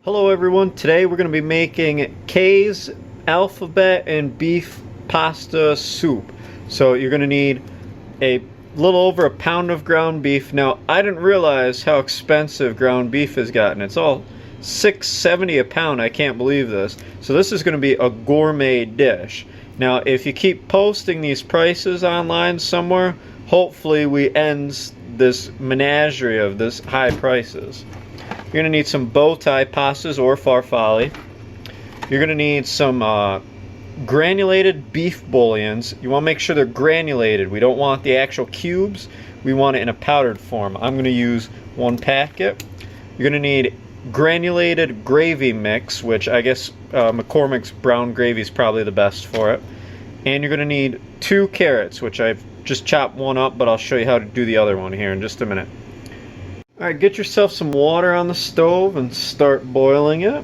Hello everyone, today we're going to be making Kay's alphabet and beef pasta soup. So you're going to need a little over a pound of ground beef. Now I didn't realize how expensive ground beef has gotten. It's all $6.70 a pound. I can't believe this. So this is going to be a gourmet dish. Now if you keep posting these prices online somewhere, hopefully we end this menagerie of this high prices. You're going to need some bow tie pastas or farfalle. You're going to need some granulated beef bouillons. You want to make sure they're granulated. We don't want the actual cubes. We want it in a powdered form. I'm going to use 1 packet. You're going to need granulated gravy mix, which I guess McCormick's brown gravy is probably the best for it. And you're going to need 2 carrots, which I've just chopped one up, but I'll show you how to do the other one here in just a minute. Alright, get yourself some water on the stove and start boiling it.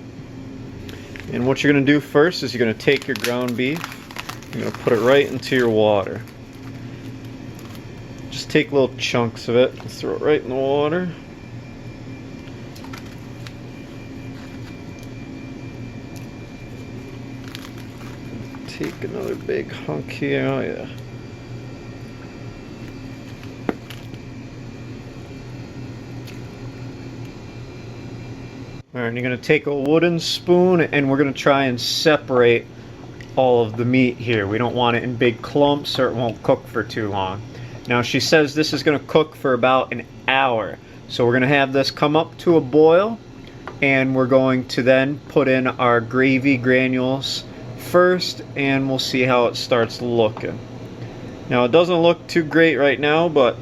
And what you're going to do first is you're going to take your ground beef, you're going to put it right into your water. Just take little chunks of it and throw it right in the water. Take another big hunk here, oh yeah. Alright, you're going to take a wooden spoon and we're going to try and separate all of the meat here. We don't want it in big clumps or it won't cook for too long. Now she says this is going to cook for about an hour. So we're going to have this come up to a boil and we're going to then put in our gravy granules first and we'll see how it starts looking. Now it doesn't look too great right now, but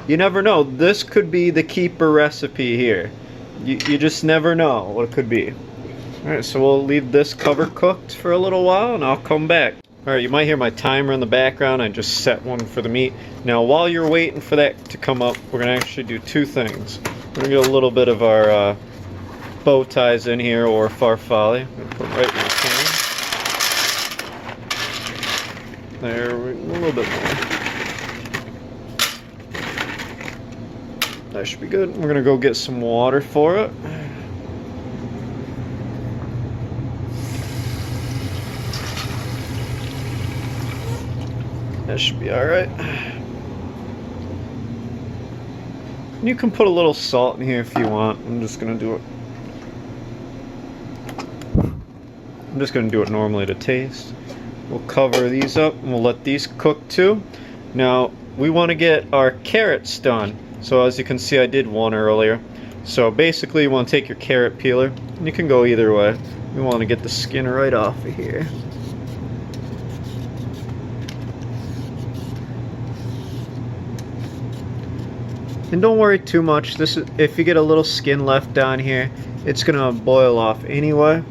you never know. This could be the keeper recipe here. You just never know what it could be. Alright, so we'll leave this cover cooked for a little while and I'll come back. Alright, you might hear my timer in the background. I just set one for the meat. Now while you're waiting for that to come up, we're going to actually do 2 things. We're going to get a little bit of our bow ties in here, or farfalle. I'm going to put them right in the pan. There, a little bit more. That should be good. We're gonna go get some water for it. That should be alright. You can put a little salt in here if you want. I'm just gonna do it normally to taste. We'll cover these up and we'll let these cook too. Now we want to get our carrots done. So as you can see, I did one earlier. So basically you want to take your carrot peeler, and you can go either way. We want to get the skin right off of here. And don't worry too much. This is, if you get a little skin left down here, it's gonna boil off anyway.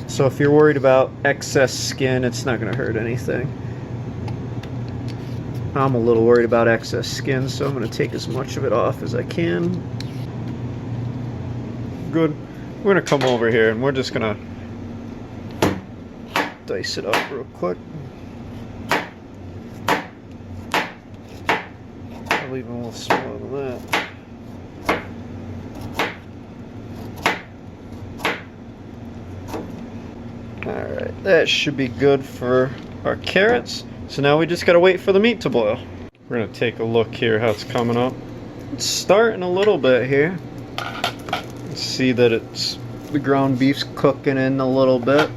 So if you're worried about excess skin, it's not gonna hurt anything. I'm a little worried about excess skin, so I'm going to take as much of it off as I can. Good. We're going to come over here and we're just going to dice it up real quick. I'll leave a little smaller than that. Alright, that should be good for our carrots. So now we just gotta wait for the meat to boil. We're gonna take a look here how it's coming up. It's starting a little bit here. Let's see that the ground beef's cooking in a little bit.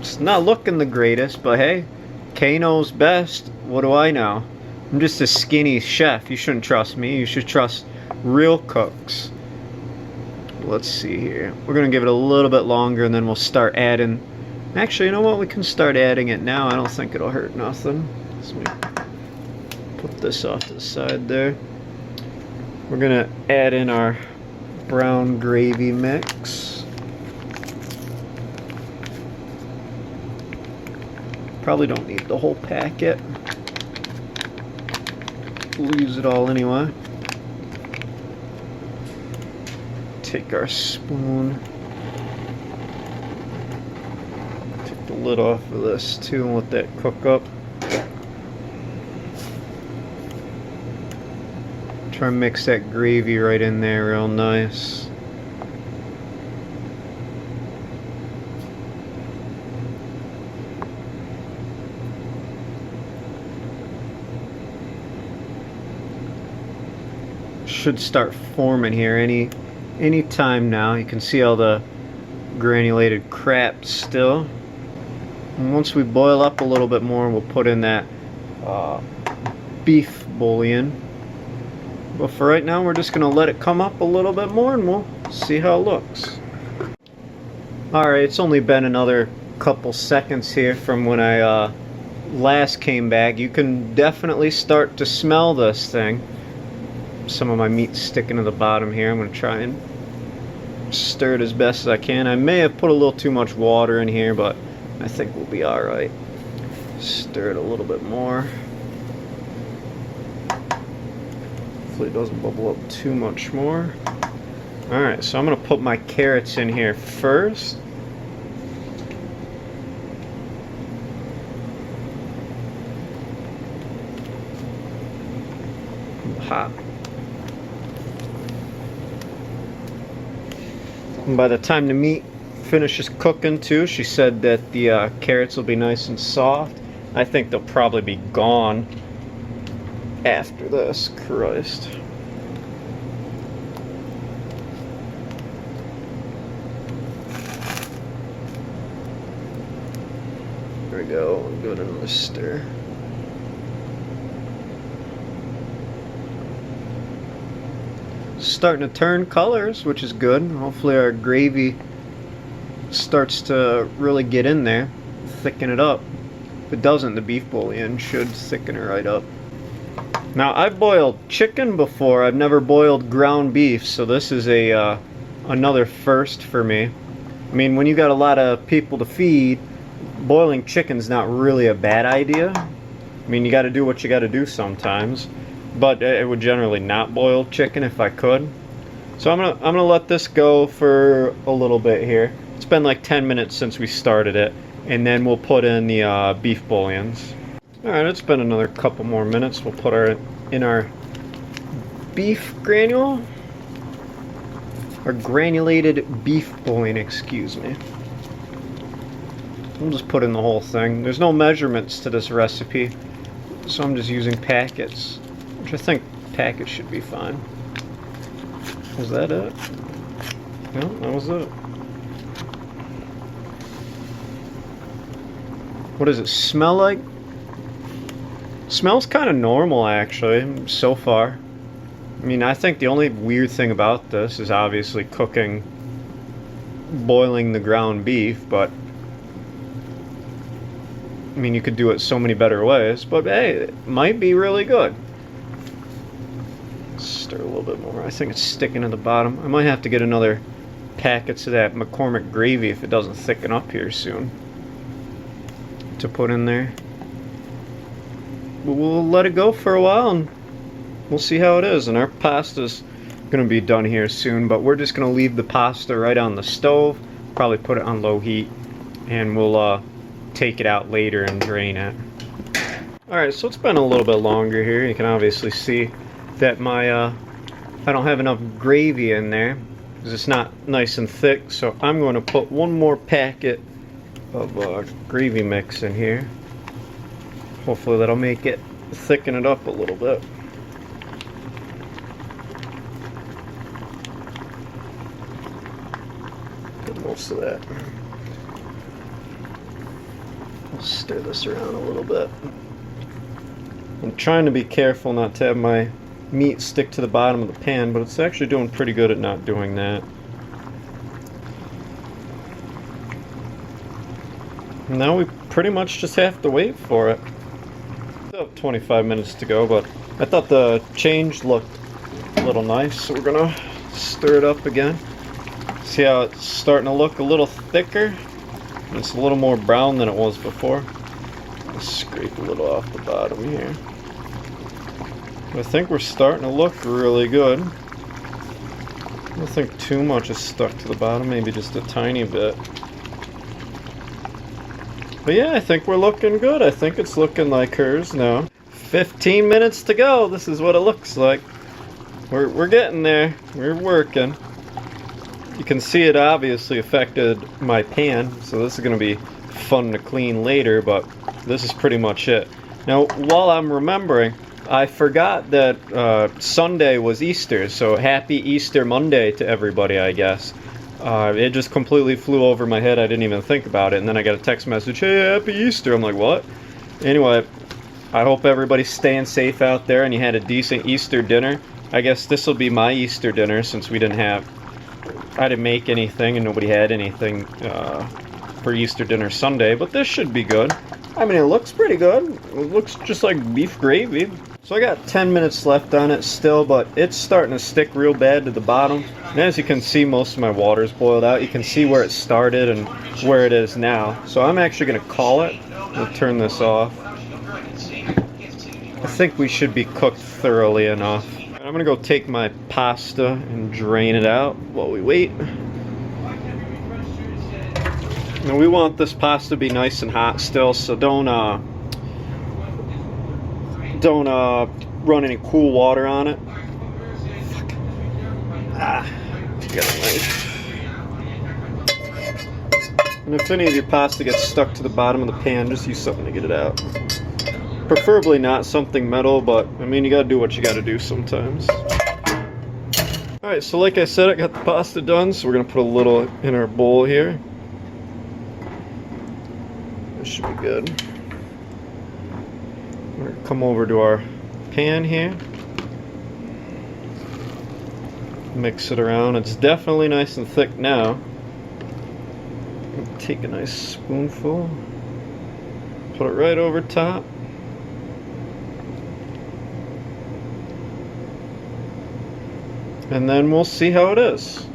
It's not looking the greatest, but hey, Kay knows best. What do I know? I'm just a skinny chef. You shouldn't trust me. You should trust real cooks. Let's see here. We're gonna give it a little bit longer and then we'll start adding. Actually, you know what? We can start adding it now. I don't think it'll hurt nothing. So we put this off to the side there. We're gonna add in our brown gravy mix. Probably don't need the whole packet. We'll use it all anyway. Take our spoon. Take the lid off of this too and let that cook up. Try and mix that gravy right in there real nice. Should start forming here any time now. You can see all the granulated crap still. And once we boil up a little bit more, we'll put in that beef bouillon. But for right now, we're just gonna let it come up a little bit more and we'll see how it looks. Alright, it's only been another couple seconds here from when I last came back. You can definitely start to smell this thing. Some of my meat's sticking to the bottom here. I'm gonna try and stir it as best as I can. I may have put a little too much water in here, but I think we'll be alright. Stir it a little bit more. Hopefully it doesn't bubble up too much more. Alright, so I'm gonna put my carrots in here first. Hot. And by the time the meat finishes cooking too, she said that the carrots will be nice and soft. I think they'll probably be gone after this. Christ. There we go. I'll give it another stir. Starting to turn colors, which is good. Hopefully our gravy starts to really get in there, thicken it up. If it doesn't, the beef bouillon should thicken it right up. Now, I've boiled chicken before. I've never boiled ground beef, so this is a another first for me. I mean, when you got a lot of people to feed, boiling chicken's not really a bad idea. I mean, you got to do what you got to do sometimes. But I would generally not boil chicken if I could. So I'm gonna let this go for a little bit here. It's been like 10 minutes since we started it, and then we'll put in the beef bouillons. All right, it's been another couple more minutes. We'll put in our beef granule, or granulated beef bouillon, excuse me. We'll just put in the whole thing. There's no measurements to this recipe, so I'm just using packets. Which I think packets should be fine. Was that it? No, that was it. What does it smell like? Smells kind of normal actually, so far. I mean, I think the only weird thing about this is obviously boiling the ground beef, but I mean, you could do it so many better ways, but hey, it might be really good. Stir a little bit more. I think it's sticking to the bottom. I might have to get another packets of that McCormick gravy if it doesn't thicken up here soon to put in there. We'll let it go for a while and we'll see how it is. And our pasta's gonna be done here soon, but we're just gonna leave the pasta right on the stove, probably put it on low heat, and we'll take it out later and drain it. Alright, so it's been a little bit longer here. You can obviously see that my I don't have enough gravy in there because it's not nice and thick, so I'm going to put one more packet of gravy mix in here. Hopefully that'll make it thicken it up a little bit. Get most of that. I'll stir this around a little bit. I'm trying to be careful not to have my meat stick to the bottom of the pan, but it's actually doing pretty good at not doing that. Now we pretty much just have to wait for it. Still have 25 minutes to go, but I thought the change looked a little nice, so we're gonna stir it up again. See how it's starting to look a little thicker? It's a little more brown than it was before. Let's scrape a little off the bottom here. I think we're starting to look really good. I don't think too much is stuck to the bottom, maybe just a tiny bit. But yeah, I think we're looking good. I think it's looking like hers now. 15 minutes to go. This is what it looks like. we're getting there. We're working. You can see it obviously affected my pan, so this is going to be fun to clean later, but this is pretty much it. Now, while I'm remembering, I forgot that Sunday was Easter, so happy Easter Monday to everybody, I guess. It just completely flew over my head. I didn't even think about it, and then I got a text message, hey, happy Easter. I'm like, what? Anyway, I hope everybody's staying safe out there and you had a decent Easter dinner. I guess this will be my Easter dinner since I didn't make anything and nobody had anything for Easter dinner Sunday, but this should be good. I mean, it looks pretty good. It looks just like beef gravy. So I got 10 minutes left on it still, but it's starting to stick real bad to the bottom. And as you can see, most of my water's boiled out. You can see where it started and where it is now. So I'm actually going to call it. I'll turn this off. I think we should be cooked thoroughly enough. I'm going to go take my pasta and drain it out while we wait. Now we want this pasta to be nice and hot still, so don't run any cool water on it. Fuck. Got a knife. And if any of your pasta gets stuck to the bottom of the pan, just use something to get it out. Preferably not something metal, but I mean, you gotta do what you gotta do sometimes. Alright, so like I said, I got the pasta done, so we're gonna put a little in our bowl here. This should be good. We're gonna come over to our pan here. Mix it around. It's definitely nice and thick now. Take a nice spoonful. Put it right over top. And then we'll see how it is.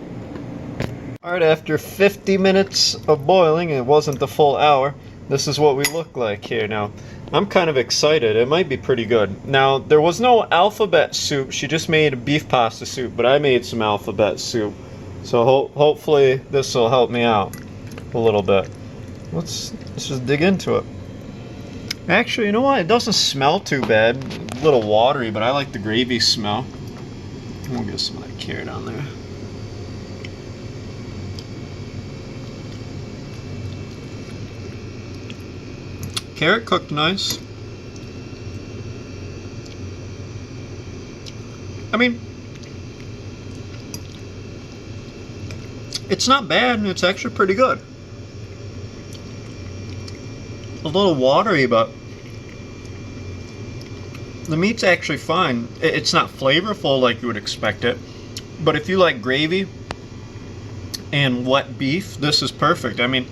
Alright, after 50 minutes of boiling, it wasn't the full hour, this is what we look like here now. I'm kind of excited. It might be pretty good. Now, there was no alphabet soup. She just made a beef pasta soup, but I made some alphabet soup. So hopefully this will help me out a little bit. Let's just dig into it. Actually, you know what? It doesn't smell too bad. A little watery, but I like the gravy smell. We'll get some of that carrot on there. Carrot cooked nice. I mean, it's not bad. It's actually pretty good. A little watery, but the meat's actually fine. It's not flavorful like you would expect it, but if you like gravy and wet beef, this is perfect. I mean,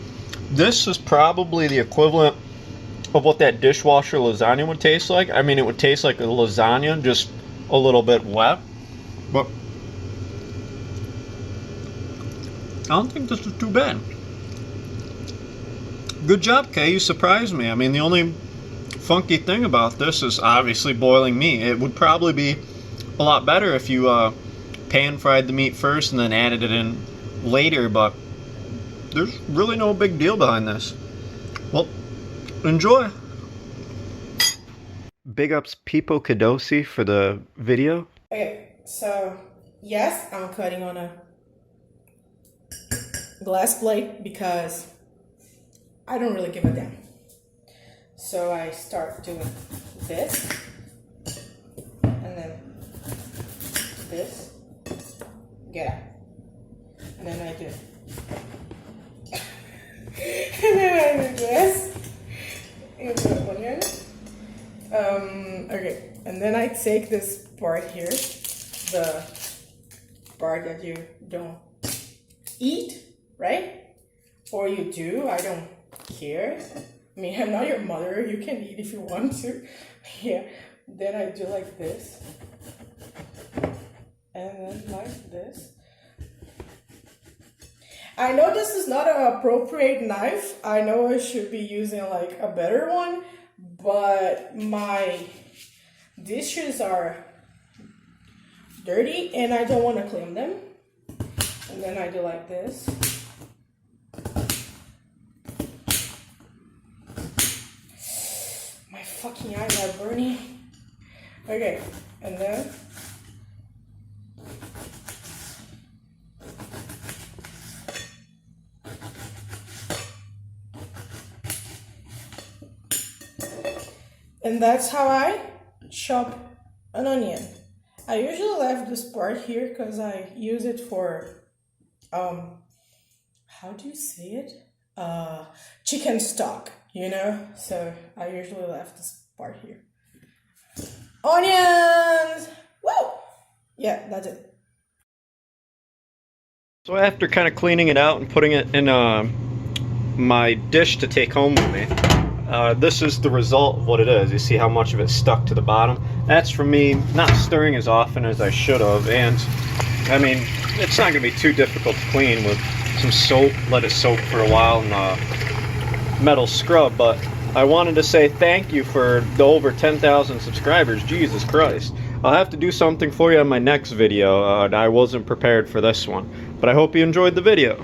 this is probably the equivalent of what that dishwasher lasagna would taste like. I mean, it would taste like a lasagna, just a little bit wet, but I don't think this is too bad. Good job, Kay. You surprised me. I mean, the only funky thing about this is obviously boiling meat. It would probably be a lot better if you pan fried the meat first and then added it in later, but there's really no big deal behind this. Well, enjoy. Big ups Pipocadoce for the video. Okay, so yes, I'm cutting on a glass plate because I don't really give a damn. So I start doing this, and then this, get out. And then I do, and then I do this, and the onion. Okay, and then I take this part here, the part that you don't eat, right? Or you do, I don't care. I mean, I'm not your mother, you can eat if you want to. Yeah, then I do like this. And then like this. I know this is not an appropriate knife. I know I should be using like a better one, but my dishes are dirty and I don't want to clean them. And then I do like this. My fucking eyes are burning. Okay, and then And that's how I chop an onion. I usually left this part here because I use it for, how do you say it? Chicken stock, you know? So I usually left this part here. Onions! Woo! Yeah, that's it. So after kind of cleaning it out and putting it in my dish to take home with me, this is the result of what it is. You see how much of it stuck to the bottom? That's from me not stirring as often as I should have, and I mean, it's not going to be too difficult to clean with some soap, let it soak for a while, and metal scrub, but I wanted to say thank you for the over 10,000 subscribers. Jesus Christ. I'll have to do something for you on my next video. I wasn't prepared for this one, but I hope you enjoyed the video.